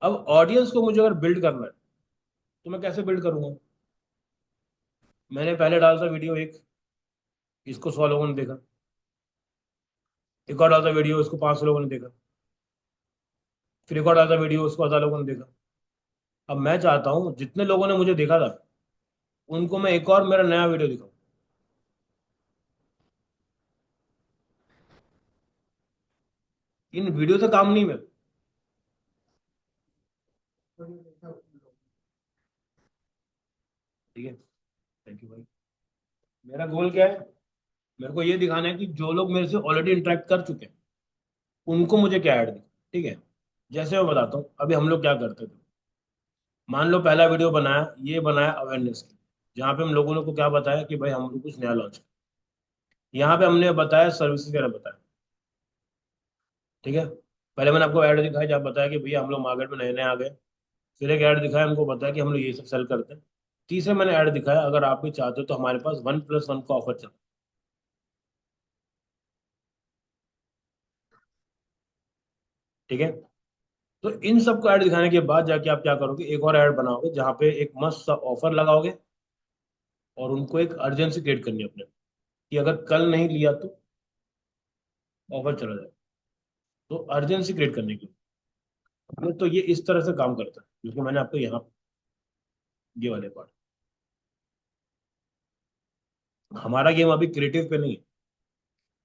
अब ऑडियंस को मुझे अगर बिल्ड करना है तो मैं कैसे बिल्ड करूंगा। मैंने पहले डाला था वीडियो एक, इसको 100 लोगों ने देखा। एक और डाला था वीडियो, इसको 500 लोगों ने देखा। फिर एक और डाला था वीडियो, उसको 1000 लोगों ने देखा। अब मैं चाहता हूँ जितने लोगों ने मुझे देखा था उनको मैं एक और मेरा नया वीडियो दिखाऊं। इन वीडियो से काम नहीं मैं। ठीक है, थैंक यू भाई। मेरा गोल क्या है, मेरे को ये दिखाना है कि जो लोग मेरे से ऑलरेडी इंटरेक्ट कर चुके हैं उनको मुझे क्या ऐड दिखा। ठीक है, जैसे मैं बताता हूँ, अभी हम लोग क्या करते थे। मान लो पहला वीडियो बनाया, ये बनाया अवेयरनेस के, जहाँ पे हम लोगों ने को क्या बताया कि भाई हम लोग कुछ नया लॉन्च, यहाँ पे हमने बताया सर्विसेज वगैरह बताया। ठीक है, पहले मैंने आपको ऐड दिखाया जहाँ बताया कि भैया हम लोग मार्केट में नए नए आ गए। फिर एक ऐड दिखाया, हमको बताया कि हम लोग ये सब सेल करते हैं। तीसरे मैंने ऐड दिखाया, अगर आप भी चाहते हो तो हमारे पास 1+1 का ऑफर चल। ठीक है, तो इन सबको ऐड दिखाने के बाद जाके आप क्या करोगे, एक और ऐड बनाओगे जहाँ पे एक मस्त सा ऑफर लगाओगे, और उनको एक अर्जेंसी क्रिएट करनी है अपने, कि अगर कल नहीं लिया तो ऑफर चला जाए। तो अर्जेंसी क्रिएट करने के लिए तो ये इस तरह से काम करता है, क्योंकि मैंने आपको यहाँ ये वाले पार्ट, हमारा गेम अभी क्रिएटिव पे नहीं है,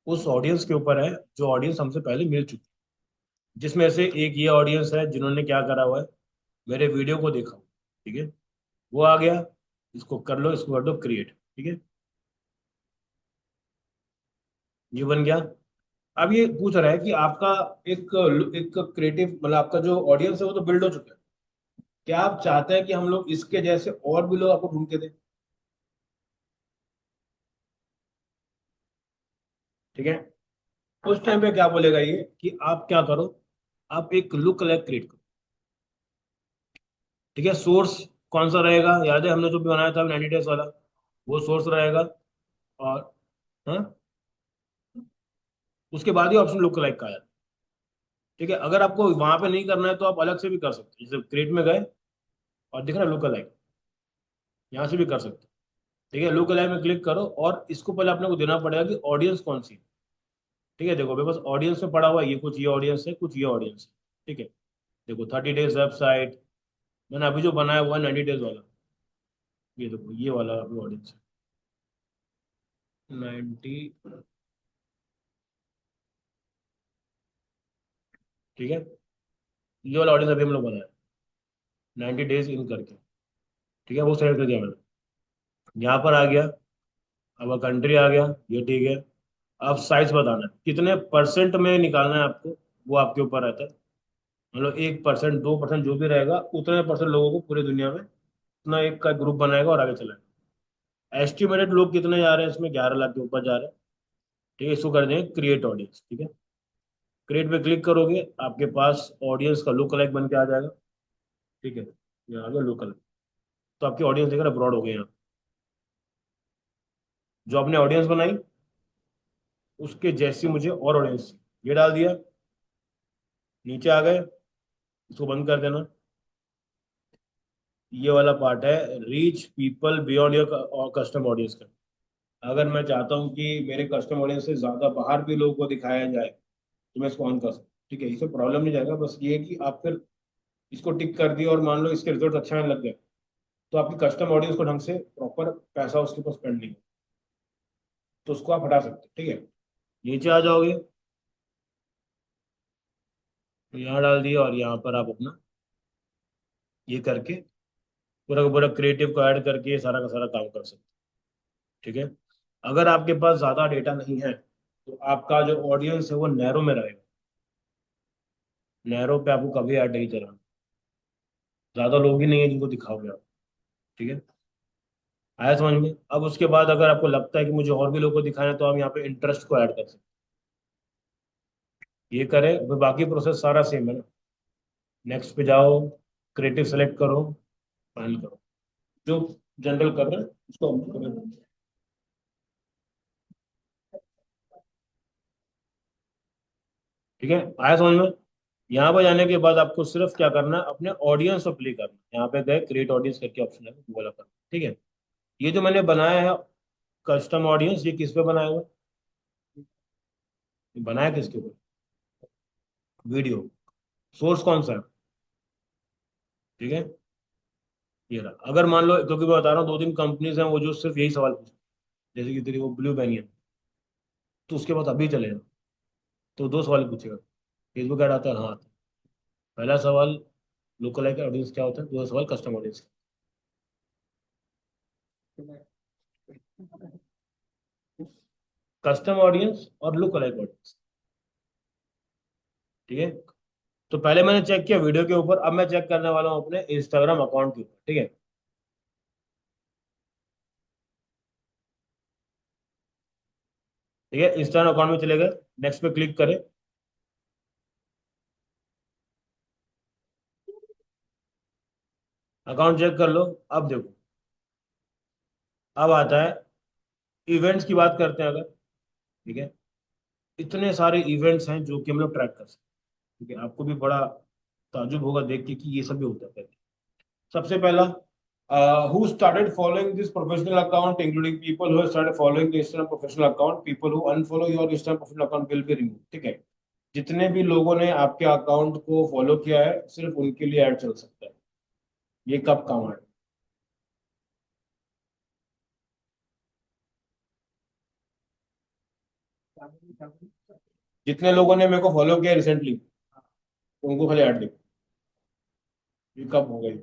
उस ऑडियंस के ऊपर है जो ऑडियंस हमसे पहले मिल चुकी है, जिसमें से एक ये ऑडियंस है जिन्होंने क्या करा हुआ है, मेरे वीडियो को देखा। ठीक है, वो आ गया, इसको कर लो, इसको कर दो क्रिएट। ठीक है, ये बन गया। अब ये पूछ रहा है कि आपका एक एक क्रिएटिव, मतलब आपका जो ऑडियंस है वो तो बिल्ड हो चुका है, क्या आप चाहते हैं कि हम लोग इसके जैसे और भी लोग आपको ढूंढ के दें? ठीक है, उस टाइम पे क्या बोलेगा ये कि आप क्या करो, आप एक लुक अलग क्रिएट करो। ठीक है, सोर्स कौन सा रहेगा, याद है हमने जो भी बनाया था 90 डेज वाला, वो सोर्स रहेगा। और हाँ, उसके बाद ही ऑप्शन लुक लाइक का आया। ठीक है, अगर आपको वहां पे नहीं करना है तो आप अलग से भी कर सकते हैं, जैसे क्रिएट में गए और दिख रहा है लुक लाइक, यहाँ से भी कर सकते हैं। ठीक है, लुक लाइक में क्लिक करो, और इसको पहले अपने को देना पड़ेगा कि ऑडियंस कौन सी है। ठीक है, देखो मेरे पास ऑडियंस में पड़ा हुआ है, ये कुछ ये ऑडियंस है, कुछ ये ऑडियंस है। ठीक है, देखो 30 डेज वेबसाइट, मैंने अभी जो बनाया हुआ है 90 डेज वाला, ये देखो ये वाला अभी ऑडियंस है 90। ठीक है, ये वाला ऑडियंस अभी हम लोग बनाया 90 डेज इन करके। ठीक है, वो सेलेक्ट कर दिया मैंने, यहाँ पर आ गया, अब कंट्री आ गया, ये ठीक है। अब साइज बताना है, कितने परसेंट में निकालना है आपको, वो आपके ऊपर रहता है। मतलब 1%, 2% जो भी रहेगा, उतने परसेंट लोगों को पूरी दुनिया में उतना एक का ग्रुप बनाएगा और आगे चलाएगा। एस्टिमेटेड लोग कितने जा रहे हैं इसमें, 11 लाख के ऊपर जा रहे हैं। ठीक है, इसको कर देंगे क्रिएट ऑडियंस। ठीक है, क्रिएट पे क्लिक करोगे, आपके पास ऑडियंस का लुक अलग बन के आ जाएगा। ठीक है, ये आ गया लुक अलग। तो आपकी ऑडियंस देखकर ब्रॉड हो गई यहाँ, जो आपने ऑडियंस बनाई उसके जैसी मुझे और ऑडियंस, ये डाल दिया, नीचे आ गए, इसको बंद कर देना। ये वाला पार्ट है reach people beyond your custom audience का। अगर मैं चाहता हूँ कि मेरे कस्टम ऑडियंस से ज्यादा बाहर भी लोगों को दिखाया जाए, तो मैं इसको ऑन कर सकता हूँ। ठीक है, इससे प्रॉब्लम नहीं जाएगा, बस ये है कि आप फिर इसको टिक कर दिया और मान लो इसके रिजल्ट अच्छा नहीं लग गया, तो आपकी कस्टम ऑडियंस को ढंग से प्रॉपर पैसा उसके ऊपर स्पेंड नहीं हो, तो उसको आप हटा सकते हैं। ठीक है, नीचे आ जाओगे, तो यहाँ डाल दिया, और यहाँ पर आप अपना ये करके पूरा का पूरा क्रिएटिव को ऐड करके ये सारा का सारा काम कर सकते हैं। ठीक है, अगर आपके पास ज्यादा डेटा नहीं है तो आपका जो ऑडियंस है वो नैरो में रहेगा, नैरो पे आपको कभी ऐड नहीं चलाना, ज्यादा लोग ही नहीं है जिनको दिखाओगे आप। ठीक है, आया समझ में? अब उसके बाद अगर आपको लगता है कि मुझे और भी लोगों को दिखाना है, तो आप यहाँ पे इंटरेस्ट को ऐड कर सकते हैं। ये करें, फिर बाकी प्रोसेस सारा सेम है ना। नेक्स्ट पे जाओ, क्रिएटिव सेलेक्ट करो, फाइनल करो, जो जनरल कर रहे हैं उसको हम करें। ठीक है, आया समझ में? यहाँ पर जाने के बाद आपको सिर्फ क्या करना है, अपने ऑडियंस को प्ले करना है। यहाँ पे गए, क्रिएट ऑडियंस करके ऑप्शन है, वो वाला करना। ठीक है, ये जो मैंने बनाया है कस्टम ऑडियंस, ये किस पे बनाया हुआ है? ये बनाया किसके ऊपर? वीडियो। सोर्स कौन सा है? ठीक है, ये रहा। अगर मान लो, क्योंकि मैं बता रहा हूँ 2-3 कंपनीज हैं वो जो सिर्फ यही सवाल पूछती हैं, जैसे कि तेरी वो ब्लू बैनियन, तो उसके बाद अभी चलेगा, तो 2 सवाल पूछेगा, फेसबुक ऐड आता है, हाँ आता है। पहला सवाल लोकल ऑडियंस क्या होता है, दूसरा सवाल कस्टम ऑडियंस। कस्टम ऑडियंस और लुक अलाइक ऑडियंस। ठीक है, तो पहले मैंने चेक किया वीडियो के ऊपर, अब मैं चेक करने वाला हूँ अपने इंस्टाग्राम अकाउंट के ऊपर, ठीक है। ठीक है, इंस्टाग्राम अकाउंट में चले गए, नेक्स्ट पे क्लिक करें। अकाउंट चेक कर लो। अब देखो, अब आता है इवेंट्स की बात करते हैं अगर। ठीक है, इतने सारे इवेंट्स हैं जो कि हम लोग ट्रैक कर सकते हैं। ठीक है, आपको भी बड़ा ताजुब होगा देख के कि ये सब भी होता है। सबसे पहला, who started following this professional account, including people who have started following the Instagram professional account, people who unfollow your Instagram professional account will be removed। ठीक है, जितने भी लोगों ने आपके अकाउंट को फॉलो किया है सिर्फ उनके लिए ऐड चल सकता है। ये कब काम आए? जितने लोगों ने मेरे को फॉलो किया रिसेंटली उनको खाली ऐड दे। ये कब हो गई?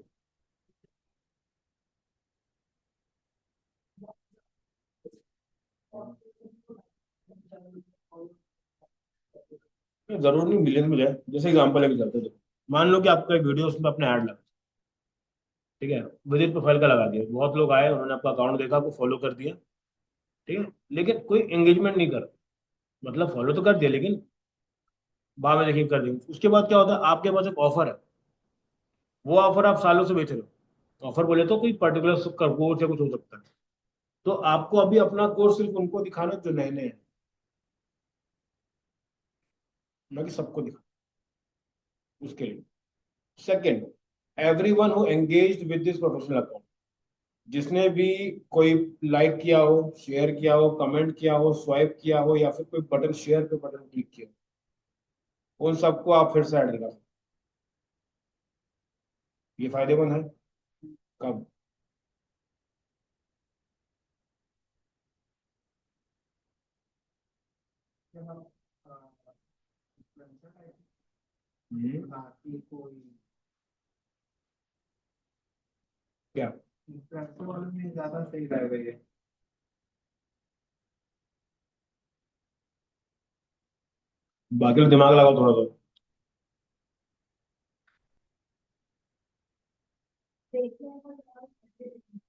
ये जरूर नहीं मिलियन में जाए। जैसे एग्जांपल लेके चलते थे, मान लो कि आपका एक वीडियो, उसमें अपने ऐड लगा। ठीक है, विजिट प्रोफाइल का लगा दिया, बहुत लोग आए, उन्होंने आपका अकाउंट देखा, आपको फॉलो कर दिया। ठीक है, लेकिन कोई एंगेजमेंट नहीं कर, मतलब फॉलो तो कर दिया लेकिन बाद में देखिए कर देंगे। उसके बाद क्या होता है, आपके पास एक ऑफर है, वो ऑफर आप सालों से बेच रहे हो। ऑफर बोले तो कोई पर्टिकुलर कोर्स या कुछ हो सकता है। तो आपको अभी अपना कोर्स सिर्फ उनको दिखाना है जो नए नए हैं, ना कि सबको दिखाना। उसके लिए second, everyone who engaged with this professional account, जिसने भी कोई लाइक किया हो, शेयर किया हो, कमेंट किया हो, स्वाइप किया हो, या फिर कोई बटन, शेयर पे बटन क्लिक किया हो, उन सबको आप फिर से ऐड लगा सकते हो। ये फायदेमंद है। कब? हम्म, क्या? बाकी लोग दिमाग लगाओ थोड़ा सा।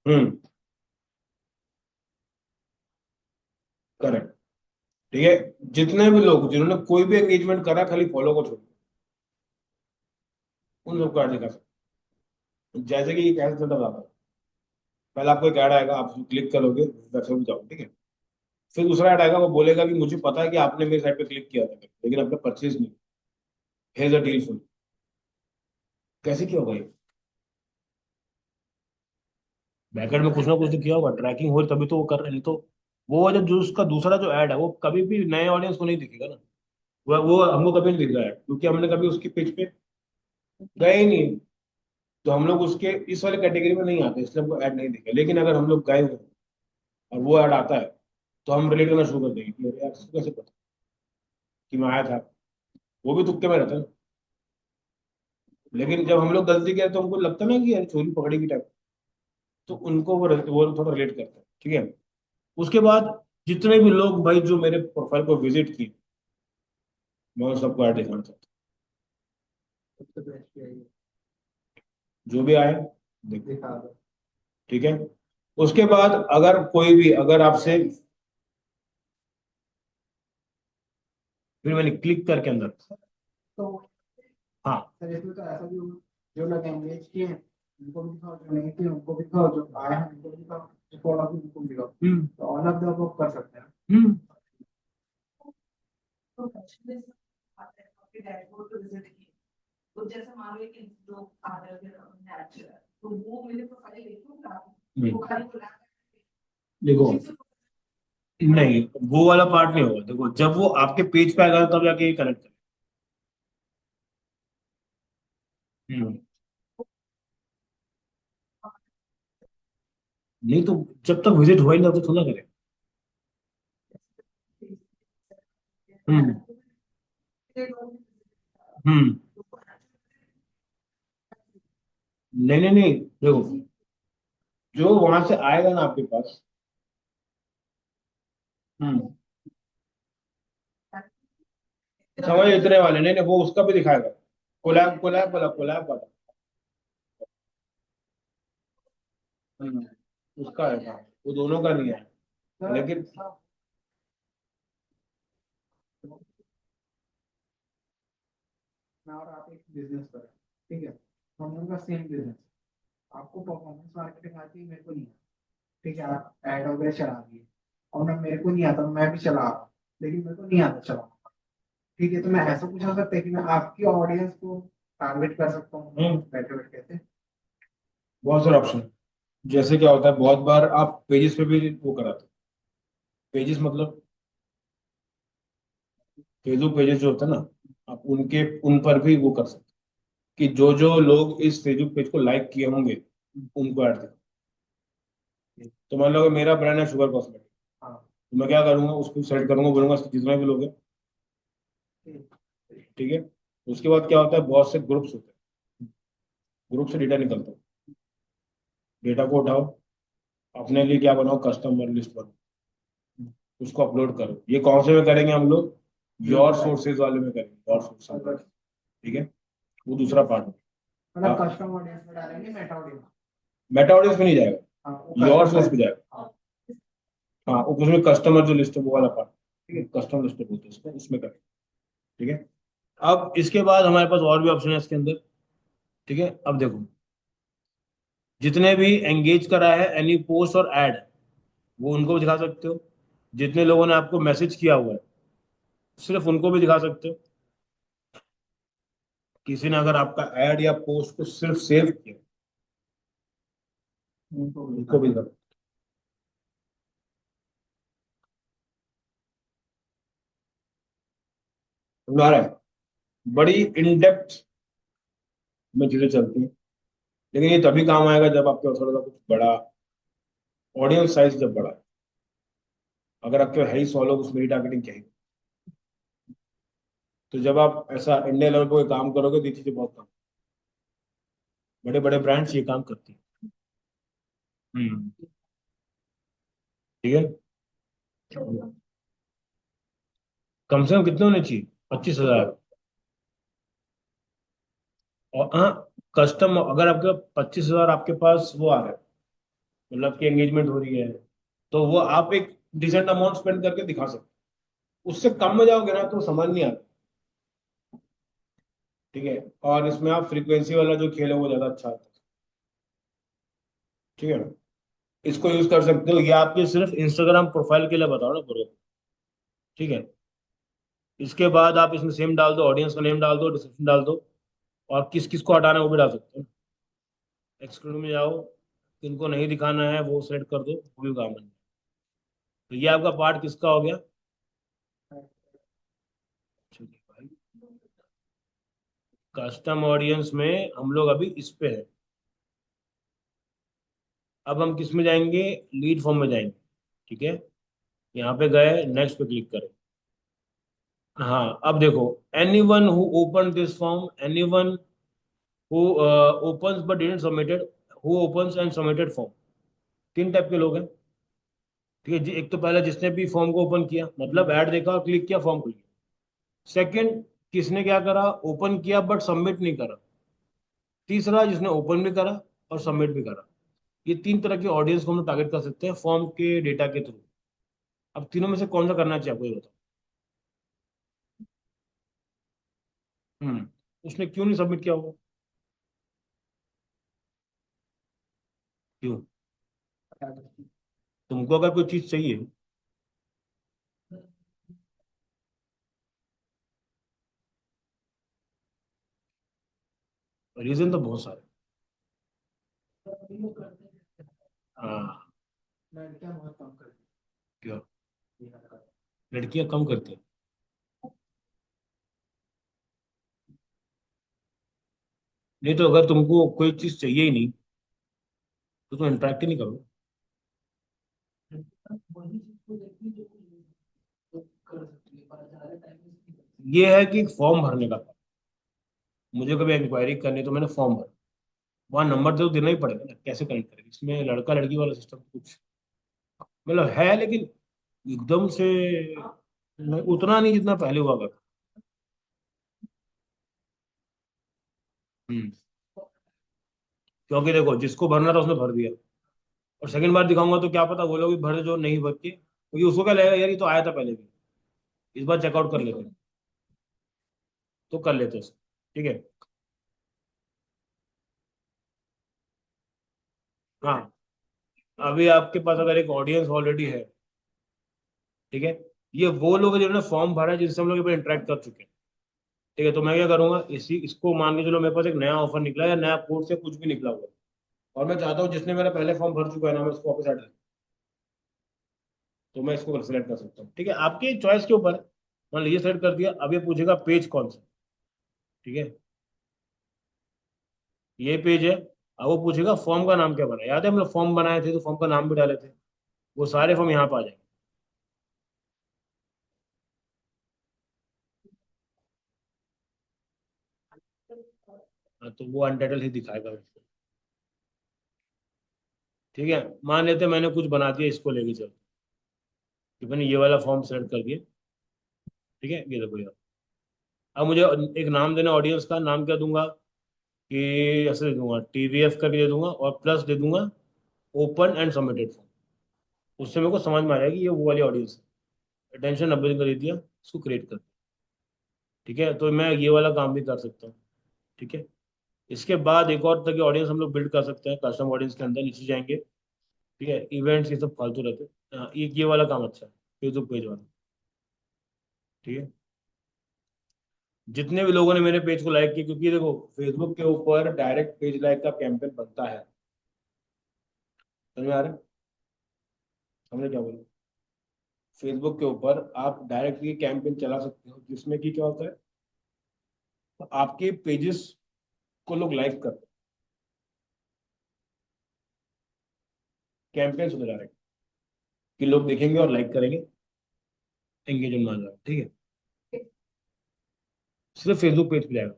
हम्म, करेक्ट। ठीक है, जितने भी लोग जिन्होंने कोई भी एंगेजमेंट करा खाली फॉलो को छोड़, उन सबको ऐड दिखा सकते हैं। जैसे कि ये कैसे चलता था, पहले आपको एक ऐड आएगा, आप क्लिक करोगे, वेबसाइट में जाओ, ठीक है। फिर दूसरा ऐड आएगा, वो बोलेगा कि मुझे पता है कि आपने मेरी साइट पे क्लिक किया था लेकिन आपने परचेज नहीं, हेयर द डील फुल। कैसे किया होगा ये? बैकएंड में कुछ ना कुछ तो किया होगा, ट्रैकिंग हो रही तभी तो वो कर रहे हैं, नहीं तो वो जब जो उसका दूसरा जो ऐड है वो कभी भी नए ऑडियंस को नहीं दिखेगा ना। वो हमको कभी नहीं दिख रहा है क्योंकि हमने कभी उसकी पेज पे गए ही नहीं। तो हम लोग उसके इस वाले कैटेगरी में नहीं आते, इसलिए हमको ऐड नहीं दिखे। लेकिन अगर हम लोग गए हुए हैं और वो ऐड आता है तो हम रिलेट करना शुरू कर देंगे कि अरे यार इसको कैसे पता कि मैं आया था। वो भी तुक्के में रहता है। लेकिन जब हम लोग गलती किया तो हमको लगता है ना कि यार चोरी पकड़ी की टाइप। तो उनको वो थोड़ा रिलेट करता है। ठीक है, उसके बाद जितने भी लोग भाई जो मेरे प्रोफाइल को विजिट किए, मैं उन सबको ऐड दिखाना चाहता हूँ। जो भी आए देखो। ठीक है, उसके बाद अगर कोई भी अगर आपसे, फिर मैंने क्लिक करके अंदर। हाँ, हम्म, हम्म, देखो, नहीं वो वाला पार्ट नहीं होगा। देखो, जब वो आपके पेज पे आएगा तब जाके कनेक्ट करें। नहीं तो जब तक विजिट हो ही ना तो थोड़ा करें। हम्म, हम्म, नहीं नहीं नहीं, देखो, जो वहां से आएगा ना आपके पास। हम्म, समझ इतने वाले नहीं नहीं, वो उसका भी दिखाएगा। कोलैब कोलैब वाला, कोलैब वाला। हम्म, उसका है काम, वो दोनों का नहीं है लेकिन। मैं और आप एक बिजनेस पर है, ठीक है, तो हम लोग का सेम बिजनेस। आपको परफॉर्मेंस मार्केटिंग आती है, मेरे को नहीं आती। ठीक है, आप ऐड वगैरह चला दिए, और मैं मेरे को नहीं आता, मैं भी चला रहा हूँ, लेकिन मेरे को नहीं आता चलाना। ठीक है, तो मैं ऐसा कुछ हो सकता है कि मैं आपकी ऑडियंस को टारगेट कर सकता हूँ बैठे बैठे से। बहुत सारे ऑप्शन। जैसे क्या होता है, बहुत बार आप पेजेस पे भी वो कराते हैं। पेजेस मतलब फेसबुक पेजेस जो होते हैं ना, आप उनके उन पर भी वो कर सकते हैं कि जो जो लोग इस फेसबुक पेज को लाइक किए होंगे उनको ऐड दें। तो मान लो कि मेरा ब्रांड है शुगर कॉस्मेटिक, हाँ, तो मैं क्या करूंगा, उसको सेलेक्ट करूंगा, बोलूंगा जितने भी लोग हैं, ठीक। ठीक है। उसके बाद क्या होता है, बहुत से ग्रुप्स होते हैं, ग्रुप से डेटा निकलता है। डेटा को उठाओ, अपने लिए क्या बनाओ, कस्टमर लिस्ट बनाओ, उसको अपलोड करो। ये कौन से में करेंगे हम लोग, योर सोर्सेज वाले में करेंगे, योर सोर्सेज वाले, ठीक है। वो दूसरा पार्ट है। मतलब हाँ, कस्टम ऑडियंस में डालेंगे, मेटा ऑडियंस। मेटा ऑडियंस में नहीं जाएगा, हाँ, वो योर कस्टम सोर्स पे है। जाएगा। हाँ, हाँ, उसमें कस्टमर जो लिस्ट है वो वाला पार्ट, ठीक है, कस्टमर लिस्ट बोलते हैं उसको, उसमें करें, ठीक है। अब इसके बाद हमारे पास और भी ऑप्शन है इसके अंदर, ठीक है। अब देखो, जितने भी एंगेज करा है एनी पोस्ट और ऐड, वो उनको भी दिखा सकते हो। जितने लोगों ने आपको मैसेज किया हुआ है, सिर्फ उनको भी दिखा सकते हो। किसी ने अगर आपका ऐड या पोस्ट को सिर्फ सेव किया, उनको भी उनको दिखा। भी दिखा सकते हो। समझ आ रहा है? बड़ी इन डेप्थ में चीजें चलती हैं, लेकिन ये तभी काम आएगा जब आपके पास थोड़ा सा कुछ बड़ा ऑडियंस साइज जब बड़ा है। अगर आपके है ही 100 लोग, उसमें टारगेटिंग क्या है? तो जब आप ऐसा इंडिया लेवल पे कोई काम करोगे तो ये चीजें बहुत कम, बड़े बड़े ब्रांड्स ये काम करती हैं। हम्म, ठीक है। कम से कम कितने होने चाहिए, 25,000। और हाँ, कस्टम अगर आपके 25,000 आपके पास वो आ रहा है, मतलब कि एंगेजमेंट हो रही है, तो वो आप एक डिसेंट अमाउंट स्पेंड करके दिखा सकते हो। उससे कम में जाओगे ना तो समझ नहीं आता, ठीक है। और इसमें आप फ्रीक्वेंसी वाला जो खेल है वो ज्यादा अच्छा आता है, ठीक है। इसको यूज कर सकते हो, ये आपके सिर्फ इंस्टाग्राम प्रोफाइल के लिए बताओ ना पूरे, ठीक है। इसके बाद आप इसमें सेम डाल दो, ऑडियंस का नेम डाल दो, डिस्क्रिप्शन डाल दो, और किस किस को हटाना है वो भी डाल सकते हो। एक्सक्लूड में जाओ, किनको नहीं दिखाना है वो सेलेक्ट कर दो, वो भी काम है। तो ये आपका पार्ट किसका हो गया? चलिए भाई, कस्टम ऑडियंस में हम लोग अभी इस पे है। अब हम किस में जाएंगे, लीड फॉर्म में जाएंगे, ठीक है। यहाँ पे गए, नेक्स्ट पे क्लिक करें। हाँ, अब देखो, any one who open this form, any one who opens but didn't submitted, who opens and submitted form, तीन टाइप के लोग हैं, ठीक है जी। एक तो पहले जिसने भी फॉर्म को ओपन किया, मतलब ऐड देखा और क्लिक किया, फॉर्म खुल गया। सेकंड, किसने क्या करा, ओपन किया बट सबमिट नहीं करा। तीसरा, जिसने ओपन भी करा और सबमिट भी करा। ये तीन तरह के ऑडियंस को हम टारगेट कर सकते हैं फॉर्म के डेटा के थ्रू। अब तीनों में से कौन सा करना चाहिए आपको, ये बताओ। उसने क्यों नहीं सबमिट किया होगा? क्यों? तुमको अगर कोई चीज चाहिए, रीजन तो बहुत सारे। हाँ। लड़कियां बहुत कम करती क्या? हैं। लड़कियां कम करती हैं? नहीं तो अगर तुमको कोई चीज चाहिए ही नहीं तो तुम इंटरेक्ट ही नहीं करो। ये है कि फॉर्म भरने का, मुझे कभी इंक्वायरी करनी तो मैंने फॉर्म भरा, वहां नंबर तो देना ही पड़ेगा ना, कैसे कनेक्ट करेंगे? इसमें लड़का लड़की वाला सिस्टम कुछ मतलब है, लेकिन एकदम से उतना नहीं जितना पहले हुआ करता। हम्म। क्योंकि देखो जिसको भरना था उसने भर दिया, और सेकंड बार दिखाऊंगा तो क्या पता वो लोग भी भर जो नहीं भर के, क्योंकि उसको क्या लगेगा यार ये तो आया था पहले भी, इस बार चेकआउट कर लेते हैं। तो कर लेते हैं उसको। ठीक है। हाँ, अभी आपके पास अगर एक ऑडियंस ऑलरेडी है, ठीक है, ये वो लोग हैं जिन्होंने फॉर्म भरा है, जिनसे हम लोग इंटरेक्ट कर चुके हैं। ठीक है, तो मैं क्या करूंगा, इसी इसको मान के चलो मेरे पास एक नया ऑफर निकला या नया कोर्स से कुछ भी निकला हुआ है, और मैं चाहता हूँ जिसने मेरा पहले फॉर्म भर चुका है ना मैं उसको वापस ऐड कर, तो मैं इसको सिलेक्ट कर सकता हूँ। ठीक है, आपकी चॉइस के ऊपर है। मान लीजिए सेलेक्ट कर दिया, अब ये पूछेगा पेज कौन सा। ठीक है, ये पेज है। अब वो पूछेगा फॉर्म का नाम क्या बना, याद है हम लोग फॉर्म बनाए थे तो फॉर्म का नाम भी डाले थे, वो सारे फॉर्म यहाँ पे आ जाएंगे। हाँ, तो वो अनटाइटल ही दिखाएगा उसको। ठीक है, मान लेते हैं मैंने कुछ बना दिया, इसको लेके चल, कि मैंने ये वाला फॉर्म सेलेक्ट कर दिया। ठीक है, ये देखो यार, अब मुझे एक नाम देना, ऑडियंस का नाम क्या दूंगा, कि ऐसे दे दूंगा टीवीएफ करके दे दूंगा, और प्लस दे दूंगा ओपन एंड सबमिटेड फॉर्म। उससे मेरे को समझ में आ जाएगा कि ये वो वाली ऑडियंस है। अटेंशन 90 दिन का दे दिया, इसको क्रिएट कर दिया। ठीक है, तो मैं ये वाला काम भी कर सकता हूँ। ठीक है, इसके बाद एक और तरह की ऑडियंस हम लोग बिल्ड कर सकते हैं कस्टम ऑडियंस के अंदर, नीचे जाएंगे। ठीक है, इवेंट्स ये सब फालतू रहते हैं। हाँ, ये वाला काम अच्छा है, फेसबुक पेज वाला। ठीक है, जितने भी लोगों ने मेरे पेज को लाइक किया, क्योंकि देखो फेसबुक के ऊपर डायरेक्ट पेज लाइक का कैंपेन बनता है। समझ में आ रहा है हमने क्या बोला? फेसबुक के ऊपर आप डायरेक्टली कैंपेन चला सकते हो, जिसमें कि क्या होता है, तो आपके पेजेस को लोग लाइक करते हैं, कैंपेन होते डायरेक्ट, कि लोग देखेंगे और लाइक करेंगे, एंगेजमेंट मान रहा है। ठीक है, सिर्फ फेसबुक पेज पे जाएगा।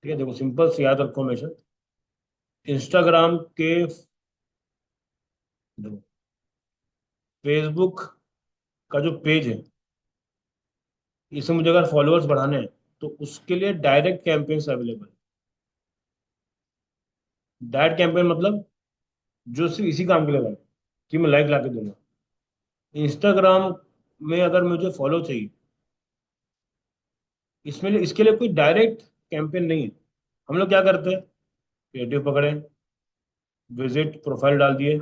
ठीक है, देखो सिंपल से याद रखो हमेशा, इंस्टाग्राम के, देखो फेसबुक का जो पेज है, इसमें मुझे अगर फॉलोअर्स बढ़ाने हैं तो उसके लिए डायरेक्ट कैंपेन्स अवेलेबल है। डायरेक्ट कैंपेन मतलब जो सिर्फ इसी काम के लिए बने, कि मैं लाइक ला के दूंगा। इंस्टाग्राम में अगर मुझे फॉलो चाहिए, इसमें इसके लिए कोई डायरेक्ट कैंपेन नहीं है। हम लोग क्या करते हैं, क्रिएटिव पकड़े, विजिट प्रोफाइल डाल दिए,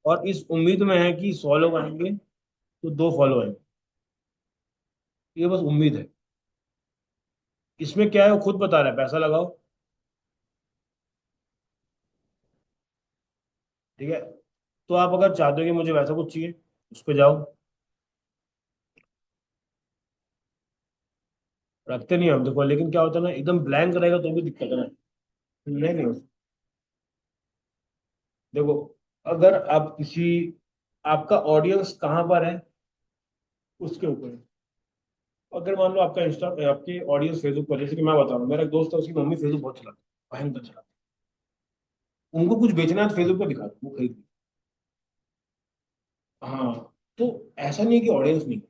और इस उम्मीद में है कि 100 लोग आएंगे तो 2 फॉलो आएंगे, ये बस उम्मीद है। इसमें क्या है, वो खुद बता रहा है पैसा लगाओ। ठीक है, तो आप अगर चाहते हो कि मुझे वैसा कुछ चाहिए, उस पर जाओ। रखते नहीं हम, देखो लेकिन क्या होता है ना, एकदम ब्लैंक रहेगा तो भी दिक्कत है ना। नहीं नहीं, देखो अगर आप किसी, आपका ऑडियंस कहाँ पर है उसके ऊपर है। अगर मान लो आपका इंस्टा, आपकी ऑडियंस फेसबुक पर, जैसे कि मैं बता रहा हूँ, मेरा एक दोस्त है उसकी मम्मी फेसबुक बहुत चलाती है, भयंकर चलाती है, उनको कुछ बेचना है तो फेसबुक पे दिखा दो, वो खरीद ली। हाँ, तो ऐसा नहीं है कि ऑडियंस नहीं।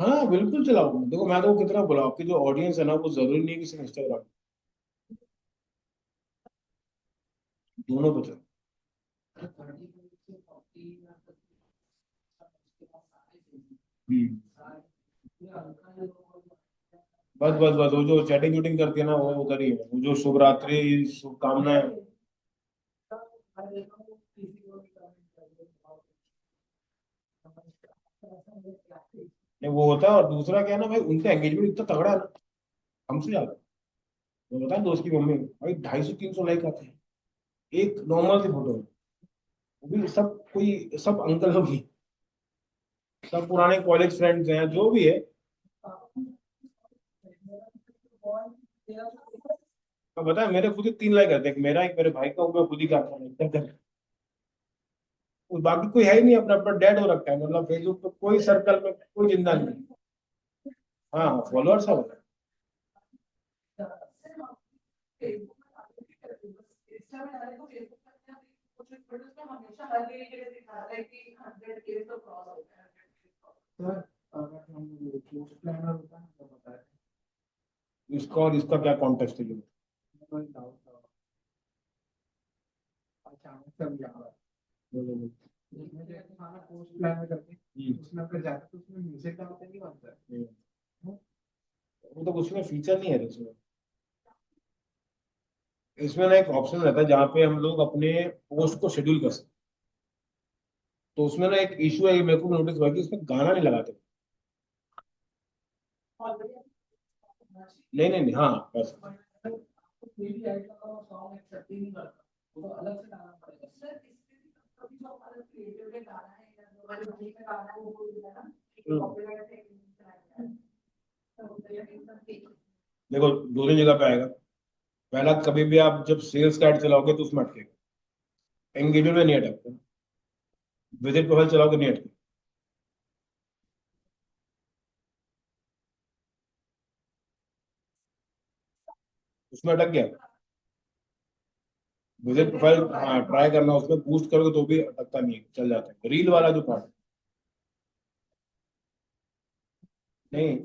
हाँ बिल्कुल चलाओ, देखो मैं तो कितना बोला, आपकी जो ऑडियंस है ना वो जरूरी नहीं है कि सिर्फ इंस्टाग्राम, दोनों पे चलो। हम्म। बस बस बस, वो जो चैटिंग वूटिंग करती है ना वो उधर ही है, वो जो शुभ रात्रि शुभकामनाएं। नहीं, वो होता है, और दूसरा क्या है ना भाई, उनका एंगेजमेंट इतना तगड़ा है ना, हमसे ज्यादा। मैं बता, दोस्त की मम्मी भाई 250-300 लाइक आते हैं एक नॉर्मल सी फोटो में, वो भी सब कोई सब अंकल लोग ही, सब पुराने कॉलेज फ्रेंड्स हैं जो भी है। तो पता है मेरे खुद ही 3 लाइक आते हैं, एक मेरा एक मेरे भाई का, वो मैं खुद ही करता हूँ। और बाकी कोई है ही नहीं, अपना अपना डेड हो रखा है, मतलब फेसबुक पे कोई सर्कल में कोई जिंदा नहीं। हाँ फॉलोअर्स सब होता सर अगर हम पोस्ट प्लानर होता है तो बता रहे इसका और इसका क्या कॉन्टेक्स्ट है ये? कोई डाउट था अचानक से अभी आ रहा है। बोलो। उसमें जैसे हमारा पोस्ट प्लानर करके हम्म, उसमें अगर जाते तो उसमें म्यूजिक डालते नहीं बनता हम्म। है। वो तो उसमें फीचर नहीं है इसमें। इसमें ना एक ऑप्शन रहता है जहाँ पे हम लोग अपने पोस्ट को शेड्यूल कर सकते हैं। तो उसमें ना एक इशू है, ये मेरे को नोटिस हुआ कि इसमें गाना नहीं लगाते। नहीं नहीं नहीं, हाँ बस। हम्म, देखो दो तीन जगह पे आएगा। पहला, कभी भी आप जब सेल्स का एड चलाओगे तो उसमें अटकेगा, एंगेजमेंट में नहीं अटकता, विजिट प्रोफाइल चलाओगे नहीं अटकेगा। उसमें अटक गया। विजिट प्रोफाइल हाँ ट्राई करना, उसमें बूस्ट करोगे तो भी अटकता नहीं है, चल जाता है रील वाला जो पार्ट। नहीं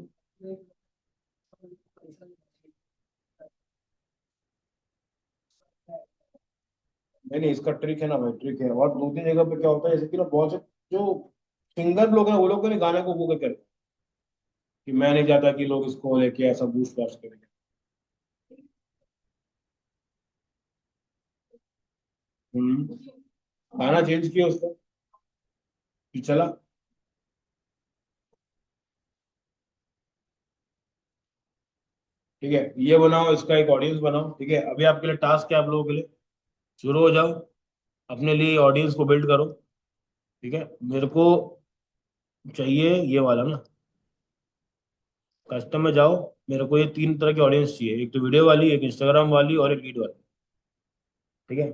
नहीं नहीं, इसका ट्रिक है ना भाई, ट्रिक है। और दूसरी जगह पे क्या होता है, जैसे कि ना बहुत से जो सिंगर लोग हैं वो लोग ने गाने को वो करते हैं कि मैं नहीं चाहता कि लोग इसको लेके ऐसा बूस्ट वास्ट करें। हम्म, गाना चेंज किया उसका, कि चला। ठीक है, ये बनाओ, इसका एक ऑडियंस बनाओ। ठीक है, अभी आपके लिए टास्क है, आप लोगों के लिए शुरू हो जाओ, अपने लिए ऑडियंस को बिल्ड करो। ठीक है, मेरे को चाहिए ये वाला ना, कस्टम में जाओ। मेरे को ये तीन तरह की ऑडियंस चाहिए, एक तो वीडियो वाली, एक इंस्टाग्राम वाली और एक लीड वाली। ठीक है,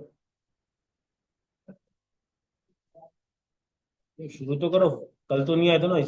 ये शुरू तो करो। कल तो नहीं आए थे ना।